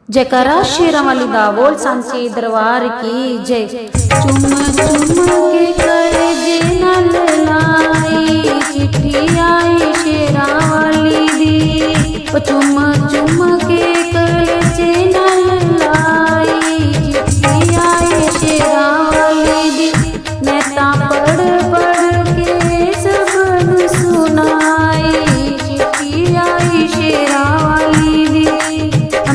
जयकारा शेरा वाली दा बोल सांचे दरबार की जय। चुम चुम के कलेजे नल लाई चिट्ठी आई शेरा वाली दी। चुम चुम के कलेजे नल लाई चिट्ठी आई शेरा वाली दी। मैं ता पढ़ पढ़ के सबनु सुनाई चिट्ठी आई शेरा वाली दी।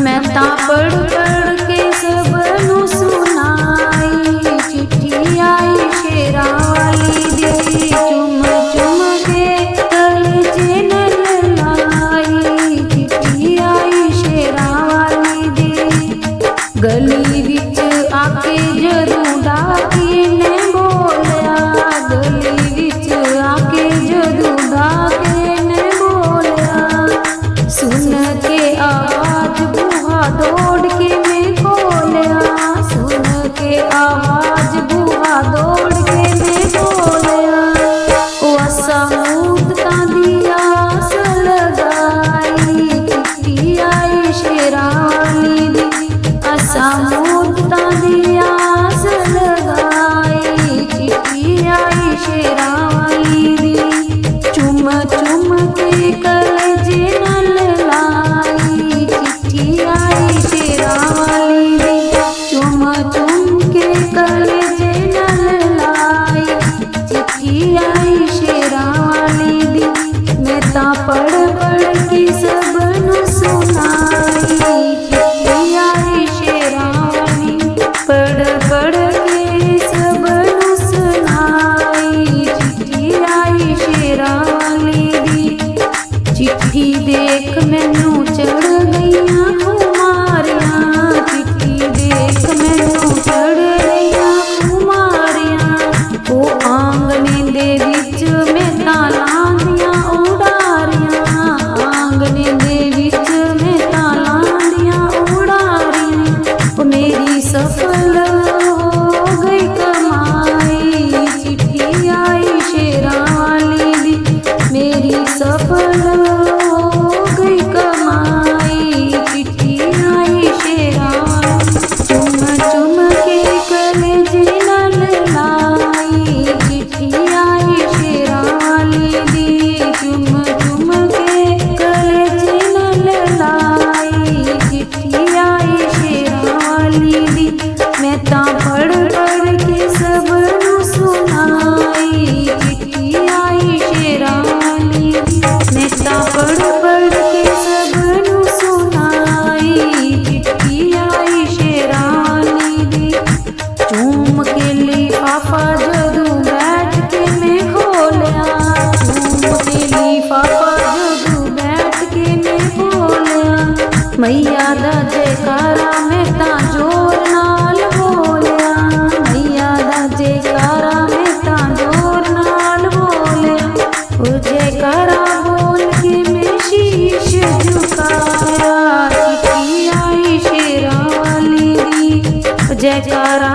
मैं ता पढ़ पढ़ के सबनु सुनाई चिट्ठी आई शेरा वाली दी। चुम चुम के कलेजे नल लाई चिट्ठी आई शेरा वाली दी। गली विच आके जदों डाकी ने बोलिया, गली विच आके जदों डाके ने बोलिया, सुन के आवाज बूहा दौड़ के मैं खोलिया, सुन के आवाज बूहा दौड़ के मैं खोलिया। ओ असा मूद ता दिया आस लगाई चिट्ठी आई शेरा वाली दी। असा मूद ता दिया आस लगाई चिट्ठी आई शेरा वाली दी। चुम चुम के कलेजे नल लाई चिट्ठी आई शेरा वाली दी। चुम चुम के कलेजे नल लाई चिट्ठी आई शेरा वाली दी। मैं ता पढ़ पढ़ के सबनु सुनाई चिट्ठी आई शेरा वाली। पढ़ पढ़ के सबनु सुनाई चिट्ठी आई शेरा वाली दी। चिट्ठी देख मैनू चढ़ गईयां खुमारियां, चिट्ठी देख मैनू चढ़ गईयां खुमारियां। ओ आंगने दे विच मैं तालां दियां उड़ारियां, आंगने दे विच मैं तालां दियां उड़ारियां। ओ मेरी सफल हो गई कमाई चिट्ठी आई शेरा वाली दी। मेरी सफल हो गई कमाई चिट्ठी आई शेरा वाली। चुम चुम के कलेजे नल लाई चिट्ठी आई शेरा वाली दी। चुम चुम के कलेजे नल लाई चिट्ठी आई शेरा वाली दी। मैं ता पढ़ पढ़ के सबनु सुनाई चिट्ठी आई शेरा वाली दी। मैं ता पढ़ पढ़ के सबनु सुनाई चिट्ठी आई शेरा वाली दी। चूम के लिफाफा जदों बैठ के मैं खोलिया, चूम के लिफाफा जदों बैठ के मैं खोलिया। मैया दा जयकारा मैं ता जोर नाल बोलिया, मैया दा जयकारा मैं ता जोर नाल बोलिया। ओ जयकारा बोल के मैं शीश झुकाया चिट्ठी आई शेरा वाली दी। जयकारा